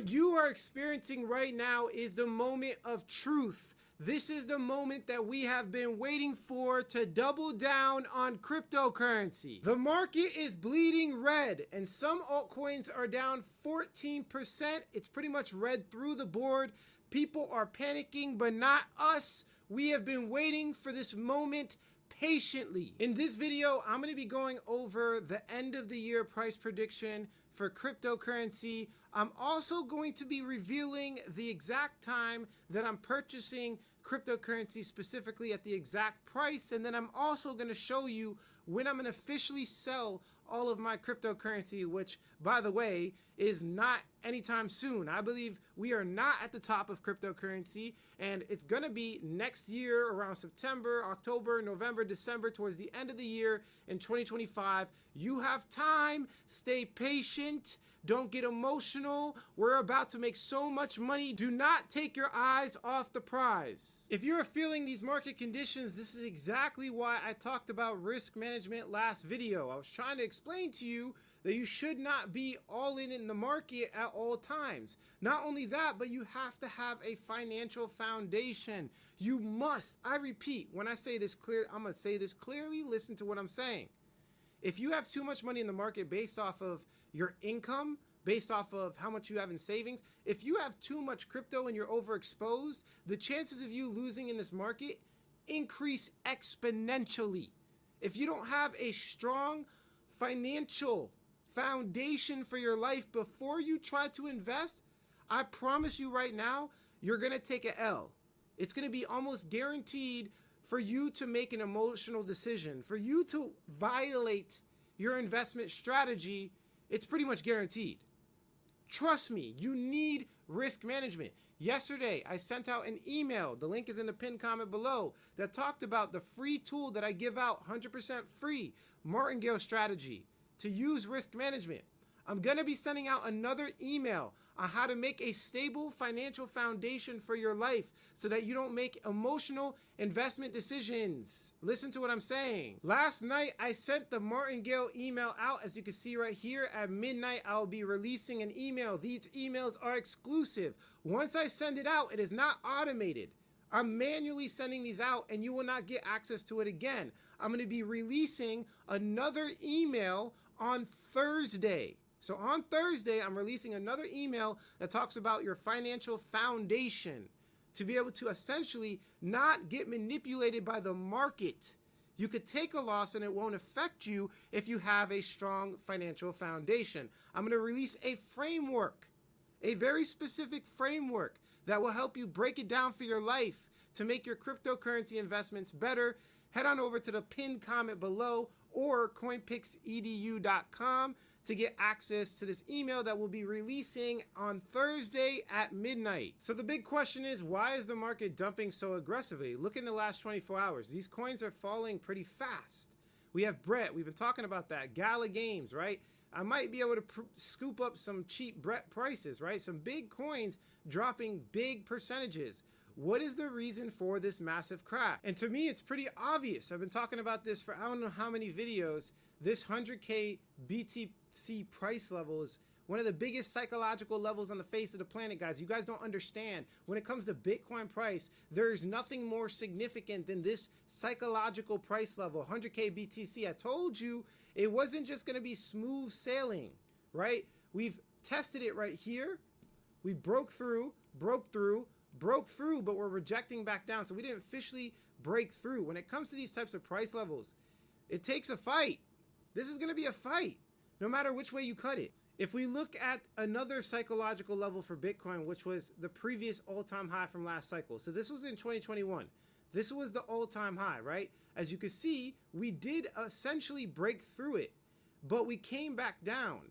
What you are experiencing right now is the moment of truth. This is the moment that we have been waiting for to double down on cryptocurrency. The market is bleeding red and some altcoins are down 14%. It's pretty much red through the board. People are panicking, but not us. We have been waiting for this moment patiently. In this video, I'm going to be going over the end of the year price prediction for cryptocurrency. I'm also going to be revealing the exact time that I'm purchasing cryptocurrency, specifically at the exact price. And then I'm also going to show you when I'm going to officially sell all of my cryptocurrency, which, by the way, is not anytime soon. I believe we are not at the top of cryptocurrency, and it's going to be next year around September, October, November, December, towards the end of the year in 2025. You have time. Stay patient. Don't get emotional. We're about to make so much money. Do not take your eyes off the prize. If you're feeling these market conditions, this is exactly why I talked about risk management last video. I was trying to explain to you that you should not be all in the market at all times. Not only that, but you have to have a financial foundation. You must, I repeat, when I say this clear, I'm going to say this clearly, listen to what I'm saying. If you have too much money in the market based off of your income, based off of how much you have in savings, if you have too much crypto and you're overexposed, the chances of you losing in this market increase exponentially. If you don't have a strong financial foundation for your life before you try to invest, I promise you right now, you're going to take an L. It's going to be almost guaranteed for you to make an emotional decision, for you to violate your investment strategy. It's pretty much guaranteed. Trust me, you need risk management. Yesterday, I sent out an email, the link is in the pinned comment below, that talked about the free tool that I give out, 100% free, martingale strategy to use risk management. I'm going to be sending out another email on how to make a stable financial foundation for your life so that you don't make emotional investment decisions. Listen to what I'm saying. Last night, I sent the martingale email out. As you can see right here at midnight, I'll be releasing an email. These emails are exclusive. Once I send it out, it is not automated. I'm manually sending these out and you will not get access to it again. I'm going to be releasing another email on Thursday. So on Thursday, I'm releasing another email that talks about your financial foundation to be able to essentially not get manipulated by the market. You could take a loss and it won't affect you if you have a strong financial foundation. I'm going to release a framework, a very specific framework that will help you break it down for your life to make your cryptocurrency investments better. Head on over to the pinned comment below or coinpixedu.com to get access to this email that we'll be releasing on Thursday at midnight. So the big question is, why is the market dumping so aggressively? Look in the last 24 hours. These coins are falling pretty fast. We have Brett. We've been talking about that. Gala Games, right? I might be able to scoop up some cheap Brett prices, right? Some big coins dropping big percentages. What is the reason for this massive crash? And to me, it's pretty obvious. I've been talking about this for I don't know how many videos. This 100K BTC price level is one of the biggest psychological levels on the face of the planet, guys. You guys don't understand. When it comes to Bitcoin price, there's nothing more significant than this psychological price level, 100K BTC. I told you it wasn't just going to be smooth sailing, right? We've tested it right here. We broke through, but we're rejecting back down. So we didn't officially break through. When it comes to these types of price levels, it takes a fight. This is going to be a fight, no matter which way you cut it. If we look at another psychological level for Bitcoin, which was the previous all-time high from last cycle. So this was in 2021. This was the all-time high, right? As you can see, we did essentially break through it, but we came back down.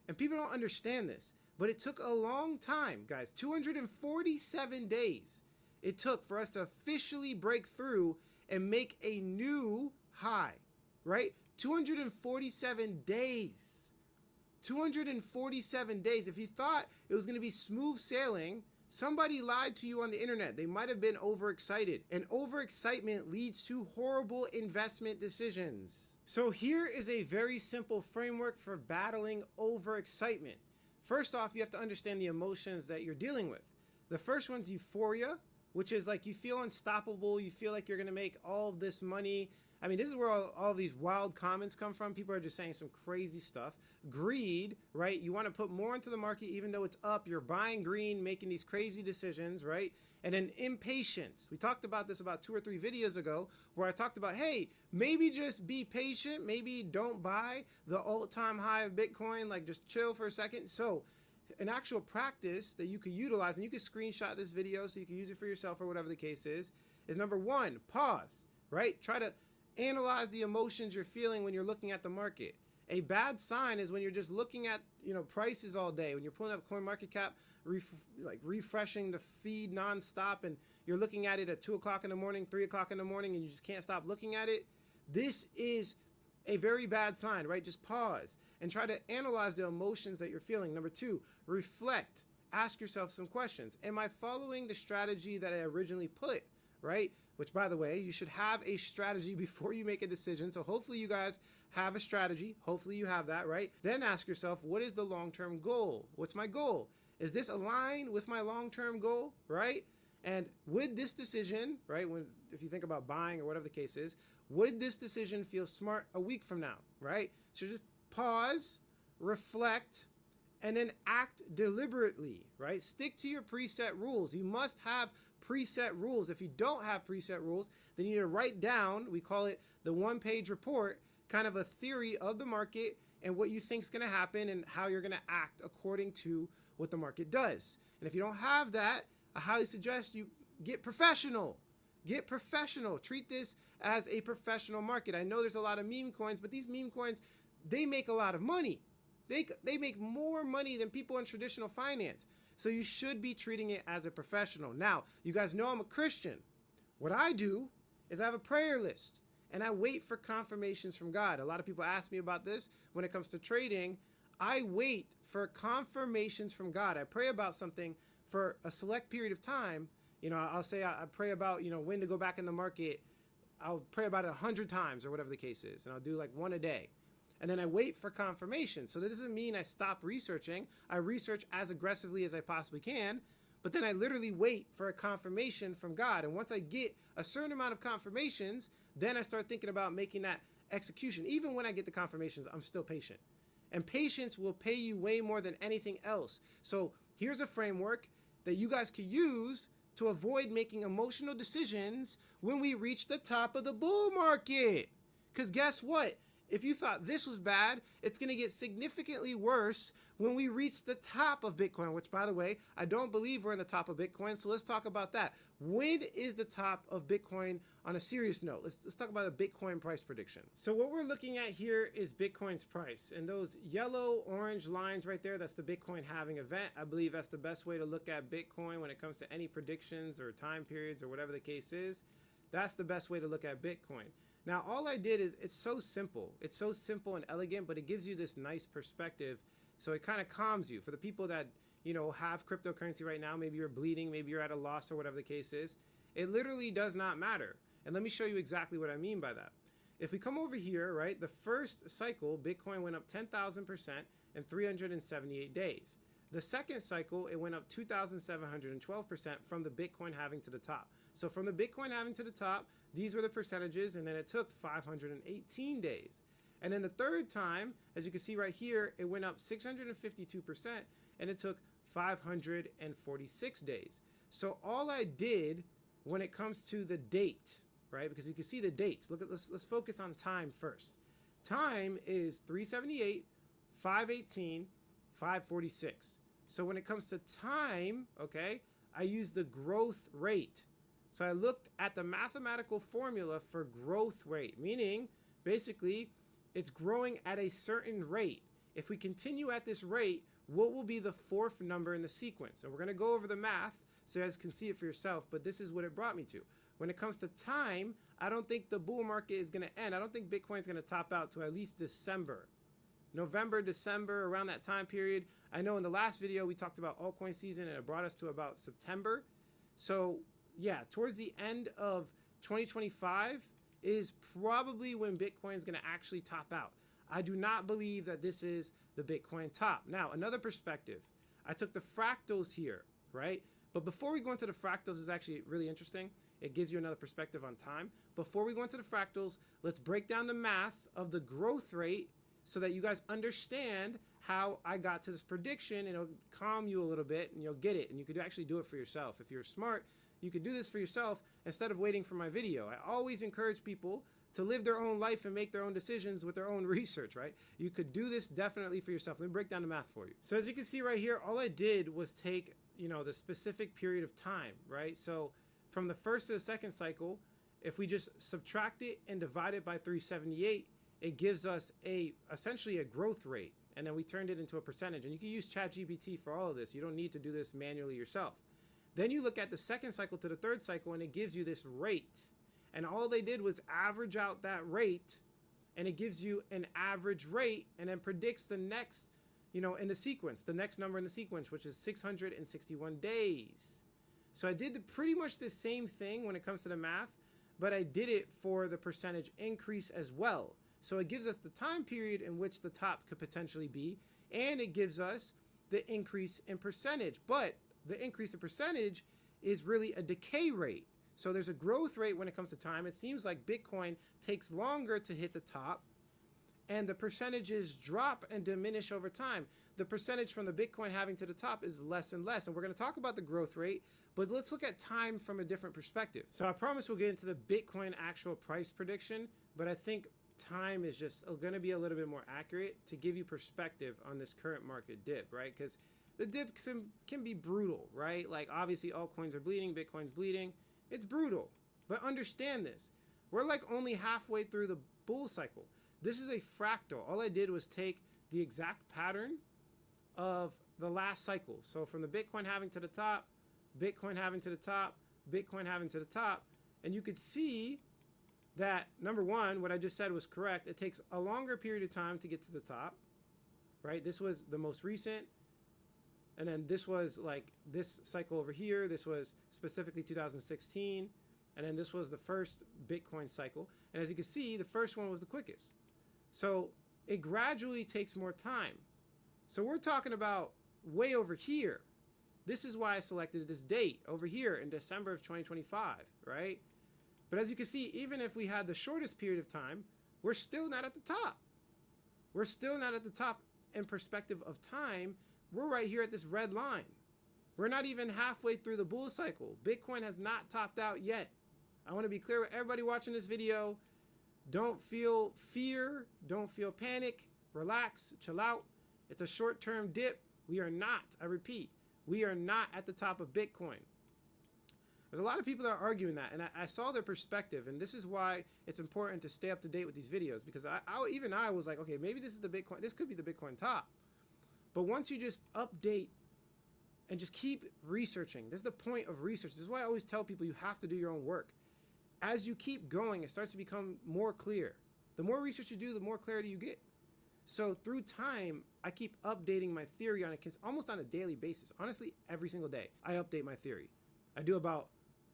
And people don't understand this, but it took a long time, guys. 247 days it took for us to officially break through and make a new high, right? 247 days. 247 days. If you thought it was going to be smooth sailing, somebody lied to you on the internet. They might have been overexcited. And overexcitement leads to horrible investment decisions. So here is a very simple framework for battling overexcitement. First off, you have to understand the emotions that you're dealing with. The first one's euphoria, which is like you feel unstoppable. You feel like you're going to make all of this money. I mean, this is where all these wild comments come from. People are just saying some crazy stuff. Greed, right? You want to put more into the market even though it's up. You're buying green, making these crazy decisions, right? And then impatience. We talked about this about 2 or 3 videos ago where I talked about, hey, maybe just be patient. Maybe don't buy the all-time high of Bitcoin. Like just chill for a second. So an actual practice that you could utilize, and you could screenshot this video so you can use it for yourself or whatever the case is number 1, pause, right? Try to analyze the emotions you're feeling when you're looking at the market. A bad sign is when you're just looking at, prices all day, when you're pulling up CoinMarketCap, refreshing the feed nonstop, and you're looking at it at 2 o'clock in the morning, 3 o'clock in the morning, and you just can't stop looking at it. This is a very bad sign, right? Just pause and try to analyze the emotions that you're feeling. Number 2, reflect. Ask yourself some questions. Am I following the strategy that I originally put, right? Which, by the way, you should have a strategy before you make a decision. So hopefully you guys have a strategy. Hopefully you have that, right? Then ask yourself, what is the long-term goal? What's my goal? Is this aligned with my long-term goal, right? And would this decision, right, if you think about buying or whatever the case is, would this decision feel smart a week from now, right? So just pause, reflect, and then act deliberately, right? Stick to your preset rules. You must have preset rules. If you don't have preset rules, then you need to write down, we call it the 1-page report, kind of a theory of the market and what you think is going to happen and how you're going to act according to what the market does. And if you don't have that, I highly suggest you get professional. Get professional. Treat this as a professional market. I know there's a lot of meme coins, but these meme coins, they make a lot of money. They make more money than people in traditional finance. So you should be treating it as a professional. Now, you guys know I'm a Christian. What I do is I have a prayer list and I wait for confirmations from God. A lot of people ask me about this when it comes to trading. I wait for confirmations from God. I pray about something for a select period of time. I'll say I pray about, when to go back in the market. I'll pray about it 100 times or whatever the case is. And I'll do like 1 a day. And then I wait for confirmation. So that doesn't mean I stop researching. I research as aggressively as I possibly can, but then I literally wait for a confirmation from God. And once I get a certain amount of confirmations, then I start thinking about making that execution. Even when I get the confirmations, I'm still patient. And patience will pay you way more than anything else. So here's a framework that you guys could use to avoid making emotional decisions when we reach the top of the bull market. Because guess what? If you thought this was bad, it's going to get significantly worse when we reach the top of Bitcoin, which, by the way, I don't believe we're in the top of Bitcoin. So let's talk about that. When is the top of Bitcoin on a serious note? Let's talk about a Bitcoin price prediction. So what we're looking at here is Bitcoin's price. And those yellow, orange lines right there, that's the Bitcoin halving event. I believe that's the best way to look at Bitcoin when it comes to any predictions or time periods or whatever the case is. That's the best way to look at Bitcoin. Now, all I did is, it's so simple. It's so simple and elegant, but it gives you this nice perspective. So it kind of calms you. For the people that, have cryptocurrency right now, maybe you're bleeding, maybe you're at a loss or whatever the case is, it literally does not matter. And let me show you exactly what I mean by that. If we come over here, right, the first cycle, Bitcoin went up 10,000% in 378 days. The second cycle, it went up 2,712% from the Bitcoin halving to the top. So from the Bitcoin halving to the top, these were the percentages, and then it took 518 days. And then the third time, as you can see right here, it went up 652%, and it took 546 days. So all I did when it comes to the date, right, because you can see the dates. Let's focus on time first. Time is 378, 518, 546. So when it comes to time, okay, I use the growth rate. So I looked at the mathematical formula for growth rate, meaning basically it's growing at a certain rate. If we continue at this rate, what will be the fourth number in the sequence? And we're going to go over the math so you guys can see it for yourself, but this is what it brought me to. When it comes to time, I don't think the bull market is going to end. I don't think Bitcoin's going to top out to at least December. November, December, around that time period. I know in the last video we talked about altcoin season and it brought us to about September. So yeah, towards the end of 2025 is probably when Bitcoin is going to actually top out. I do not believe that this is the Bitcoin top. Now, another perspective, I took the fractals here, right? But before we go into the fractals, is actually really interesting. It gives you another perspective on time. Before we go into the fractals, let's break down the math of the growth rate so that you guys understand how I got to this prediction, and it'll calm you a little bit and you'll get it. And you could actually do it for yourself. If you're smart, you could do this for yourself instead of waiting for my video. I always encourage people to live their own life and make their own decisions with their own research, right? You could do this definitely for yourself. Let me break down the math for you. So as you can see right here, all I did was take, the specific period of time, right? So from the first to the second cycle, if we just subtract it and divide it by 378, it gives us essentially a growth rate. And then we turned it into a percentage. And you can use ChatGPT for all of this. You don't need to do this manually yourself. Then you look at the second cycle to the third cycle, and it gives you this rate. And all they did was average out that rate, and it gives you an average rate and then predicts the next, in the sequence, the next number in the sequence, which is 661 days. So I did pretty much the same thing when it comes to the math, but I did it for the percentage increase as well. So it gives us the time period in which the top could potentially be, and it gives us the increase in percentage. But the increase in percentage is really a decay rate. So there's a growth rate when it comes to time. It seems like Bitcoin takes longer to hit the top, and the percentages drop and diminish over time. The percentage from the Bitcoin having to the top is less and less. And we're going to talk about the growth rate, but let's look at time from a different perspective. So I promise we'll get into the Bitcoin actual price prediction, but I think time is just going to be a little bit more accurate to give you perspective on this current market dip, right? Because the dip can be brutal, right? Like obviously altcoins are bleeding, Bitcoin's bleeding. It's brutal, but understand this. We're like only halfway through the bull cycle. This is a fractal. All I did was take the exact pattern of the last cycle. So from the Bitcoin halving to the top, Bitcoin halving to the top, Bitcoin halving to the top, and you could see that number one, what I just said was correct. It takes a longer period of time to get to the top, right? This was the most recent. And then this was like this cycle over here. This was specifically 2016. And then this was the first Bitcoin cycle. And as you can see, the first one was the quickest. So it gradually takes more time. So we're talking about way over here. This is why I selected this date over here in December of 2025, right? But as you can see, even if we had the shortest period of time, we're still not at the top. We're still not at the top in perspective of time. We're right here at this red line. We're not even halfway through the bull cycle. Bitcoin has not topped out yet. I want to be clear with everybody watching this video. Don't feel fear. Don't feel panic. Relax. Chill out. It's a short-term dip. We are not, I repeat, we are not at the top of Bitcoin. There's a lot of people that are arguing that, and I saw their perspective, and this is why it's important to stay up to date with these videos, because I was like, okay, maybe this is the Bitcoin, this could be the Bitcoin top. But once you just update and just keep researching, this is the point of research. This is why I always tell people you have to do your own work. As you keep going, it starts to become more clear. The more research you do, the more clarity you get. So through time, I keep updating my theory on it almost on a daily basis. Honestly, every single day, I update my theory. I do about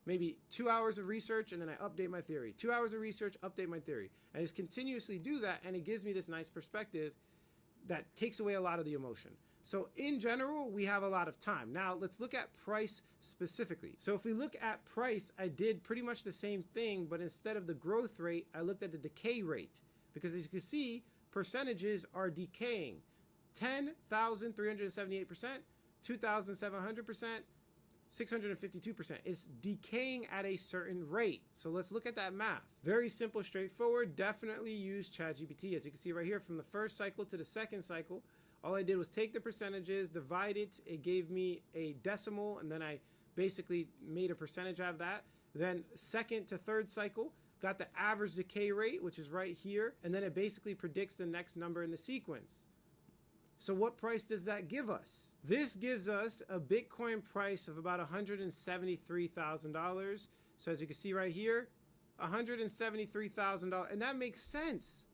maybe 2 hours of research, and then I update my theory. 2 hours of research, update my theory. I just continuously do that, and it gives me this nice perspective that takes away a lot of the emotion. So in general, we have a lot of time. Now let's look at price specifically. So if we look at price, I did pretty much the same thing, but instead of the growth rate, I looked at the decay rate, because as you can see, percentages are decaying. 10,378%, 2,700%, 652%. It's decaying at a certain rate. So let's look at that math. Very simple, straightforward. Definitely use ChatGPT. As you can see right here, from the first cycle to the second cycle, all I did was take the percentages, divide it. It gave me a decimal, and then I basically made a percentage out of that. Then second to third cycle, got the average decay rate, which is right here, and then it basically predicts the next number in the sequence. So what price does that give us? This gives us a Bitcoin price of about $173,000. So as you can see right here, $173,000, and that makes sense.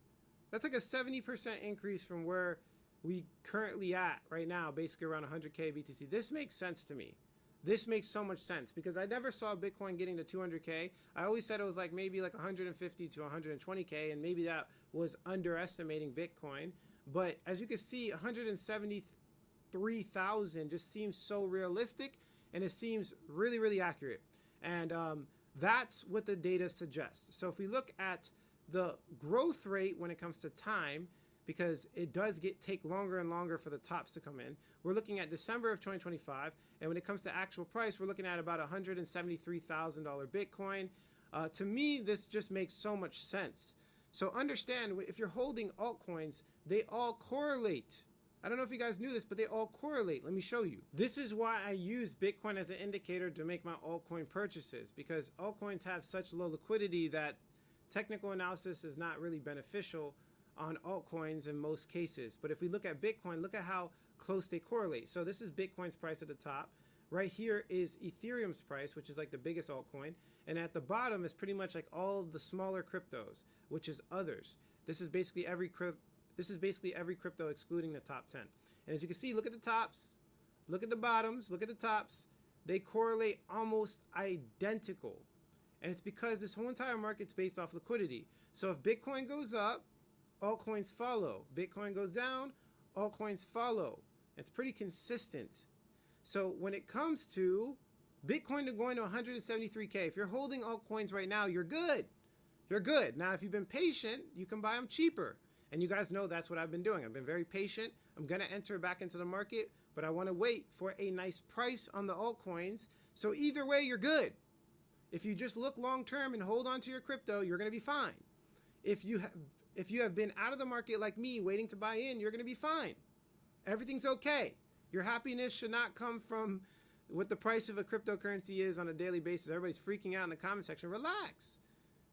That's like a 70% increase from where we currently at right now, basically around 100K BTC. This makes sense to me. this makes so much sense because I never saw Bitcoin getting to 200K. I always said it was like maybe like 150 to 120K, and maybe that was underestimating Bitcoin. But as you can see, 173,000 just seems so realistic, and it seems really, really accurate. And that's what the data suggests. So if we look at the growth rate when it comes to time, because it does take longer and longer for the tops to come in. We're looking at December of 2025, and when it comes to actual price, we're looking at about $173,000 Bitcoin. To me, this just makes so much sense. So understand, if you're holding altcoins, they all correlate. I don't know if you guys knew this, but they all correlate. Let me show you. This is why I use Bitcoin as an indicator to make my altcoin purchases, because altcoins have such low liquidity that technical analysis is not really beneficial on altcoins in most cases. But if we look at Bitcoin, look at how close they correlate. So this is Bitcoin's price at the top. Right here is Ethereum's price, which is like the biggest altcoin. And at the bottom is pretty much like all of the smaller cryptos, which is others. This is basically every crypto excluding the top 10. And as you can see, look at the tops, look at the bottoms, look at the tops. They correlate almost identical. And it's because this whole entire market's based off liquidity. So if Bitcoin goes up, altcoins follow. Bitcoin goes down, altcoins follow. It's pretty consistent. So when it comes to Bitcoin going to 173K, if you're holding altcoins right now, you're good. You're good. Now, if you've been patient, you can buy them cheaper. And you guys know that's what I've been doing. I've been very patient. I'm going to enter back into the market, but I want to wait for a nice price on the altcoins. So either way, you're good. If you just look long term and hold on to your crypto, you're going to be fine. If you have been out of the market like me, waiting to buy in, you're going to be fine. Everything's okay. Your happiness should not come from what the price of a cryptocurrency is on a daily basis. Everybody's freaking out in the comment section. Relax.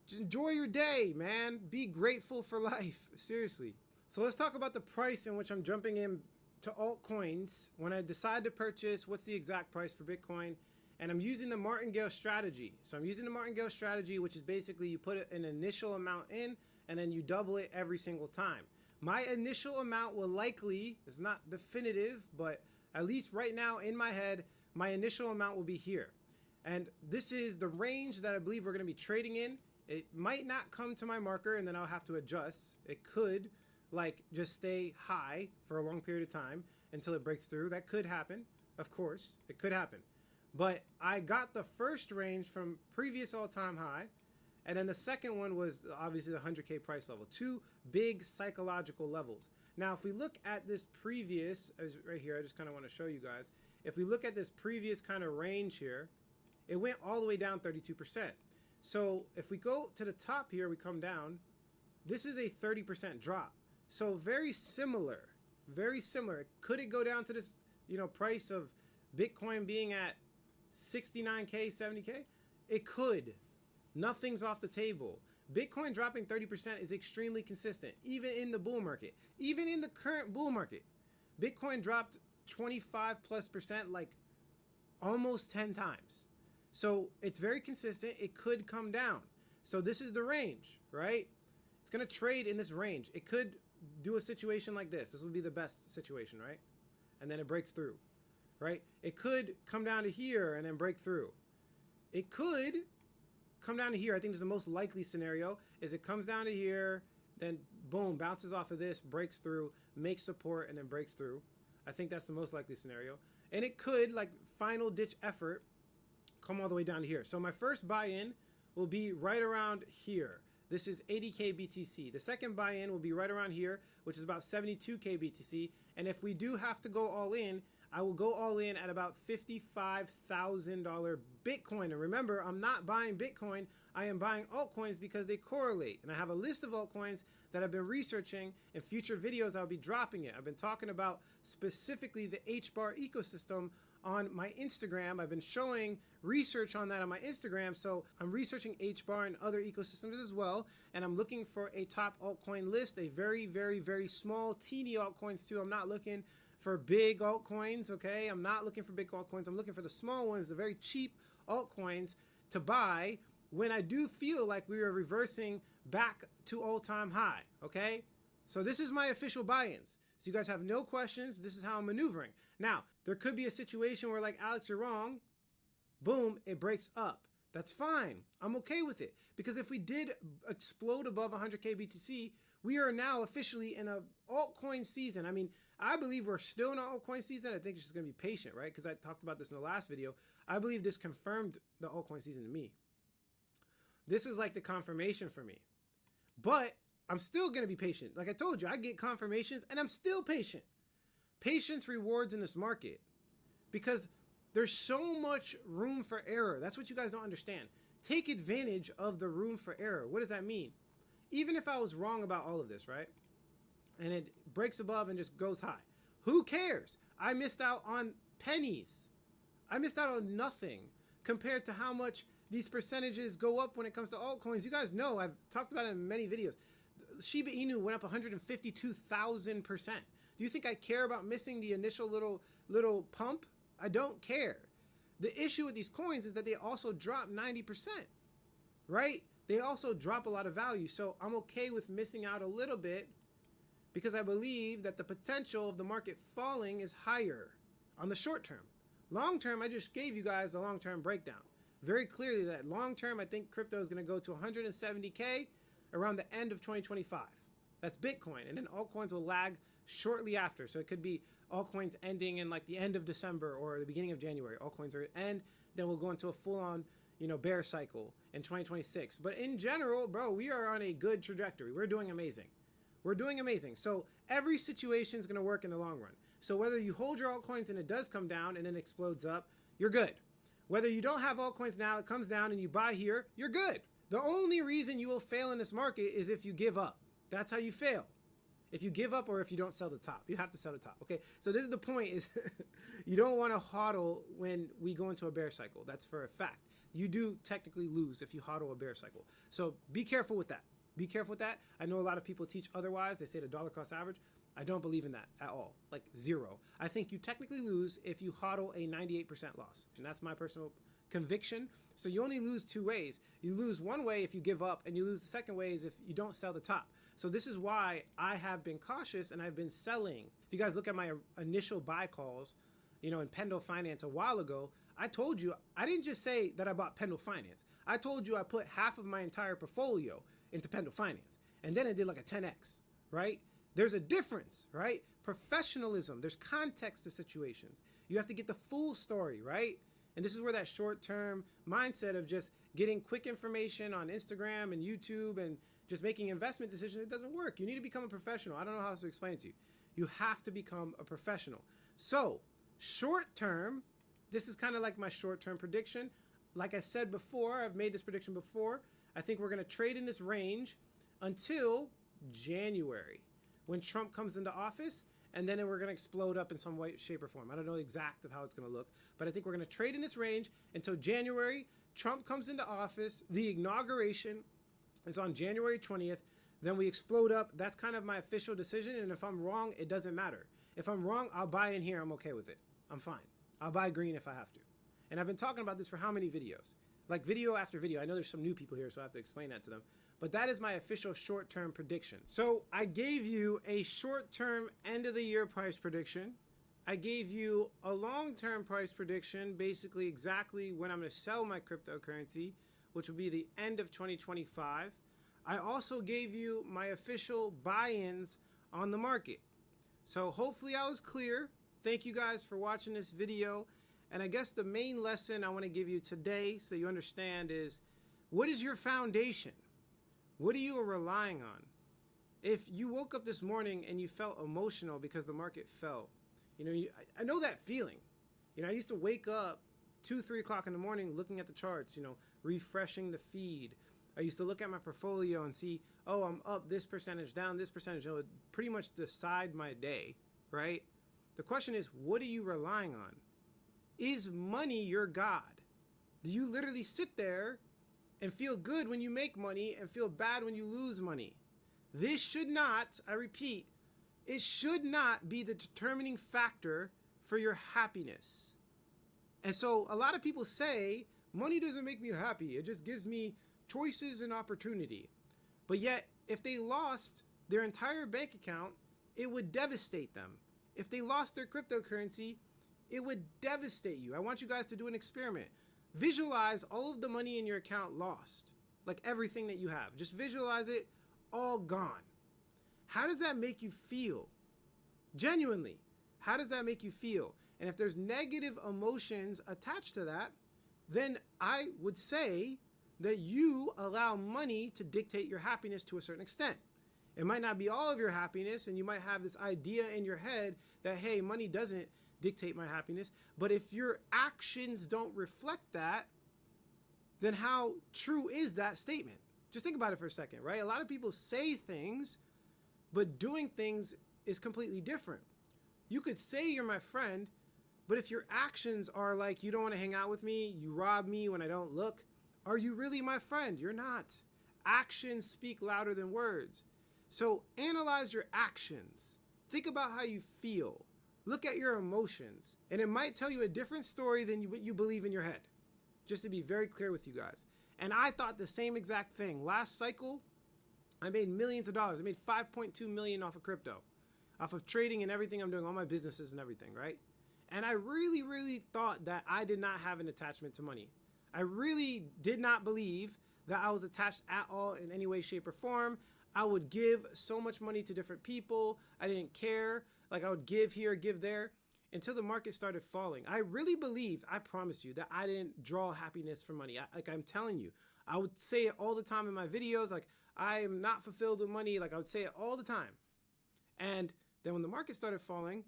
Just enjoy your day, man. Be grateful for life. Seriously. So let's talk about the price in which I'm jumping in to altcoins. When I decide to purchase, what's the exact price for Bitcoin? And I'm using the martingale strategy. So I'm using the martingale strategy, which is basically you put an initial amount in, and then you double it every single time. My initial amount will likely, it's not definitive, but at least right now in my head, my initial amount will be here. And this is the range that I believe we're going to be trading in. It might not come to my marker and then I'll have to adjust. It could like just stay high for a long period of time until it breaks through. That could happen. Of course, it could happen. But I got the first range from previous all-time high. And then the second one was obviously the 100K price level. Two big psychological levels. Now, if we look at this previous, right here, I just kind of want to show you guys. If we look at this previous kind of range here, it went all the way down 32%. So if we go to the top here, we come down, this is a 30% drop. So very similar, very similar. Could it go down to this, price of Bitcoin being at 69K, 70K? It could. Nothing's off the table. Bitcoin dropping 30% is extremely consistent, even in the bull market. Even in the current bull market, Bitcoin dropped 25+%, like almost 10 times. So it's very consistent. It could come down. So this is the range, right? It's going to trade in this range. It could do a situation like this. This would be the best situation, right? And then it breaks through, right? It could come down to here and then break through. It could come down to here. I think the most likely scenario is it comes down to here, then boom, bounces off of this, breaks through, makes support, and then breaks through. I think that's the most likely scenario. And it could, like final ditch effort, come all the way down to here. So my first buy-in will be right around here. This is 80K BTC. The second buy-in will be right around here, which is about 72K BTC. And if we do have to go all in, I will go all in at about $55,000 Bitcoin. And remember, I'm not buying Bitcoin. I am buying altcoins because they correlate. And I have a list of altcoins that I've been researching. In future videos, I'll be dropping it. I've been talking about specifically the HBAR ecosystem on my Instagram. I've been showing research on that on my Instagram. So I'm researching HBAR and other ecosystems as well. And I'm looking for a top altcoin list, a very, very, very small, teeny altcoins too. I'm not looking for big altcoins, okay? I'm not looking for big altcoins. I'm looking for the small ones, the very cheap altcoins to buy when I do feel like we are reversing back to all-time high, okay? So this is my official buy-ins. So you guys have no questions. This is how I'm maneuvering. Now, there could be a situation where like, Alex, you're wrong. boom, it breaks up. That's fine. I'm okay with it. Because if we did explode above 100K BTC, we are now officially in a altcoin season. I mean, I believe we're still in an altcoin season. I think it's just going to be patient, right? Because I talked about this in the last video. I believe this confirmed the altcoin season to me. This is like the confirmation for me. But I'm still going to be patient. Like I told you, I get confirmations and I'm still patient. Patience rewards in this market because there's so much room for error. That's what you guys don't understand. Take advantage of the room for error. What does that mean? Even if I was wrong about all of this, right? And it breaks above and just goes high. Who cares? I missed out on pennies. I missed out on nothing compared to how much these percentages go up when it comes to altcoins. You guys know, I've talked about it in many videos. Shiba Inu went up 152,000%. Do you think I care about missing the initial little pump? I don't care. The issue with these coins is that they also drop 90%, right? They also drop a lot of value. So I'm okay with missing out a little bit because I believe that the potential of the market falling is higher on the short term. Long term, I just gave you guys a long-term breakdown. Very clearly that long term, I think crypto is going to go to 170K around the end of 2025. That's Bitcoin. And then altcoins will lag shortly after. So it could be altcoins ending in like the end of December or the beginning of January. Altcoins are end, then we'll go into a full-on, bear cycle in 2026. But in general, bro, we are on a good trajectory. We're doing amazing. We're doing amazing. So every situation is going to work in the long run. So whether you hold your altcoins and it does come down and then explodes up, you're good. Whether you don't have altcoins now, it comes down and you buy here, you're good. The only reason you will fail in this market is if you give up. That's how you fail. If you give up or if you don't sell the top. You have to sell the top, okay? So this is the point is you don't want to hodl when we go into a bear cycle. That's for a fact. You do technically lose if you hodl a bear cycle. So be careful with that. Be careful with that. I know a lot of people teach otherwise. They say the dollar cost average. I don't believe in that at all, like zero. I think you technically lose if you hodl a 98% loss. And that's my personal conviction. So you only lose two ways. You lose one way if you give up, and you lose the second way is if you don't sell the top. So this is why I have been cautious and I've been selling. If you guys look at my initial buy calls, in Pendle Finance a while ago, I told you, I didn't just say that I bought Pendle Finance. I told you I put half of my entire portfolio into Pendle Finance. And then I did like a 10X, right? There's a difference, right? Professionalism, there's context to situations. You have to get the full story, right? And this is where that short-term mindset of just getting quick information on Instagram and YouTube and just making investment decisions, it doesn't work. You need to become a professional. I don't know how else to explain it to you. You have to become a professional. So short-term, this is kind of like my short-term prediction. Like I said before, I've made this prediction before. I think we're going to trade in this range until January, when Trump comes into office, and then we're going to explode up in some way, shape, or form. I don't know exact of how it's going to look, but I think we're going to trade in this range until January. Trump comes into office. The inauguration is on January 20th. Then we explode up. That's kind of my official decision, and if I'm wrong, it doesn't matter. If I'm wrong, I'll buy in here. I'm okay with it. I'm fine. I'll buy green if I have to. And I've been talking about this for how many videos? Like video after video. I know there's some new people here, so I have to explain that to them. But that is my official short-term prediction. So I gave you a short-term end-of-the-year price prediction. I gave you a long-term price prediction, basically exactly when I'm going to sell my cryptocurrency, which will be the end of 2025. I also gave you my official buy-ins on the market. So hopefully I was clear. Thank you guys for watching this video. And I guess the main lesson I want to give you today so you understand is, what is your foundation? What are you relying on? If you woke up this morning and you felt emotional because the market fell, I know that feeling. I used to wake up 2, 3 o'clock in the morning looking at the charts, refreshing the feed. I used to look at my portfolio and see, oh, I'm up this percentage, down this percentage. It would pretty much decide my day, right? The question is, what are you relying on? Is money your God? Do you literally sit there and feel good when you make money and feel bad when you lose money? This should not, I repeat, it should not be the determining factor for your happiness. And so a lot of people say, money doesn't make me happy. It just gives me choices and opportunity. But yet, if they lost their entire bank account, it would devastate them. If they lost their cryptocurrency, it would devastate you. I want you guys to do an experiment. Visualize all of the money in your account lost, like everything that you have. Just visualize it all gone. How does that make you feel? Genuinely, how does that make you feel? And if there's negative emotions attached to that, then I would say that you allow money to dictate your happiness to a certain extent. It might not be all of your happiness, and you might have this idea in your head that, hey, money doesn't dictate my happiness. But if your actions don't reflect that, then how true is that statement? Just think about it for a second, right? A lot of people say things, but doing things is completely different. You could say you're my friend, but if your actions are like, you don't want to hang out with me, you rob me when I don't look, are you really my friend? You're not. Actions speak louder than words. So analyze your actions. Think about how you feel. Look at your emotions. And it might tell you a different story than what you believe in your head. Just to be very clear with you guys. And I thought the same exact thing. Last cycle, I made millions of dollars. I made 5.2 million off of crypto, off of trading and everything I'm doing, all my businesses and everything, right? And I really, really thought that I did not have an attachment to money. I really did not believe that I was attached at all in any way, shape, or form. I would give so much money to different people. I didn't care. Like I would give here, give there, until the market started falling. I really believe, I promise you, that I didn't draw happiness from money. Like I'm telling you, I would say it all the time in my videos. Like I am not fulfilled with money. Like I would say it all the time. And then when the market started falling,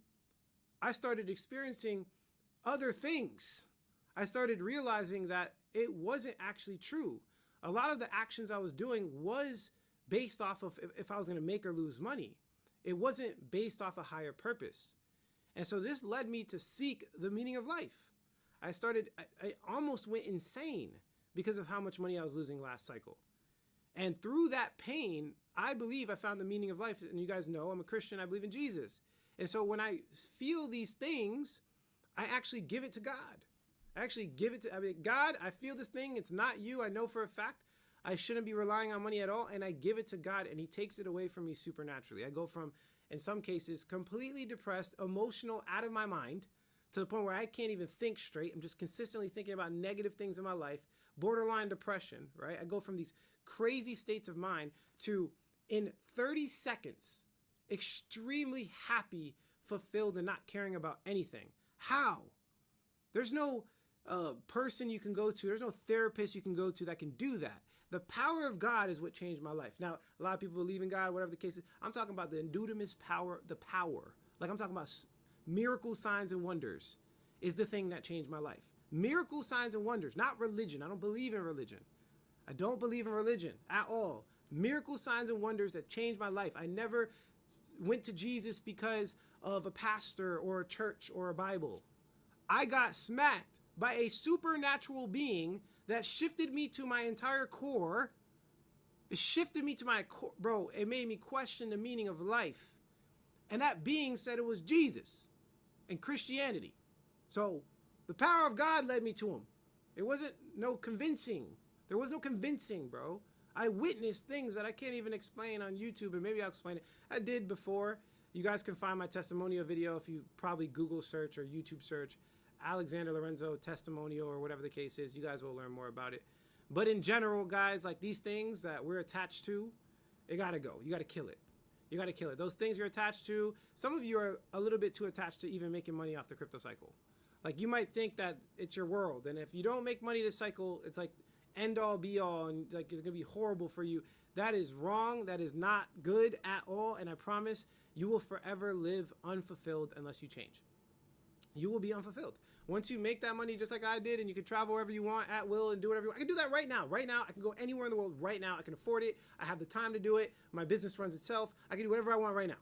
I started experiencing other things. I started realizing that it wasn't actually true. A lot of the actions I was doing was based off of if I was going to make or lose money. It wasn't based off a higher purpose. And so this led me to seek the meaning of life. I almost went insane because of how much money I was losing last cycle. And through that pain, I believe I found the meaning of life. And you guys know I'm a Christian. I believe in Jesus. And so when I feel these things, I actually give it to God. I actually give it to God. I feel this thing. It's not you. I know for a fact I shouldn't be relying on money at all. And I give it to God and he takes it away from me supernaturally. I go from, in some cases, completely depressed, emotional, out of my mind, to the point where I can't even think straight. I'm just consistently thinking about negative things in my life, borderline depression, right? I go from these crazy states of mind to, in 30 seconds, extremely happy, fulfilled, and not caring about anything. How? There's no person you can go to. There's no therapist you can go to that can do that. The power of God is what changed my life. Now, a lot of people believe in God, whatever the case is. I'm talking about the dunamis power, the power. Like I'm talking about miracle signs and wonders is the thing that changed my life. Miracle signs and wonders, not religion. I don't believe in religion. I don't believe in religion at all. Miracle signs and wonders that changed my life. I never went to Jesus because of a pastor or a church or a Bible. I got smacked by a supernatural being that shifted me to my entire core. It shifted me to my core. Bro, it made me question the meaning of life. And that being said it was Jesus and Christianity. So the power of God led me to him. It wasn't no convincing. There was no convincing, bro. I witnessed things that I can't even explain on YouTube, and maybe I'll explain it. I did before. You guys can find my testimonial video if you probably Google search or YouTube search Alexander Lorenzo testimonial or whatever the case is. You guys will learn more about it. But in general, guys, like these things that we're attached to, it gotta go. You gotta kill it. You gotta kill it. Those things you're attached to, some of you are a little bit too attached to even making money off the crypto cycle. Like you might think that it's your world, and if you don't make money this cycle, it's like end all be all, and like it's gonna be horrible for you. That is wrong. That is not good at all. And I promise you will forever live unfulfilled unless you change. You will be unfulfilled. Once you make that money just like I did, and you can travel wherever you want at will and do whatever you want. I can do that right now. Right now, I can go anywhere in the world right now. I can afford it. I have the time to do it. My business runs itself. I can do whatever I want right now.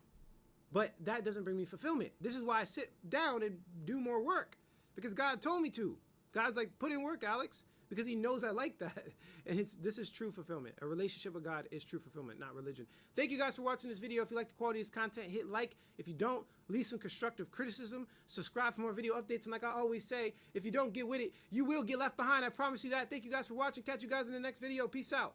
But that doesn't bring me fulfillment. This is why I sit down and do more work, because God told me to. God's like, put in work, Alex, because he knows I like that. And this is true fulfillment. A relationship with God is true fulfillment, not religion. Thank you guys for watching this video. If you like the quality of this content, hit like. If you don't, leave some constructive criticism. Subscribe for more video updates. And like I always say, if you don't get with it, you will get left behind. I promise you that. Thank you guys for watching. Catch you guys in the next video. Peace out.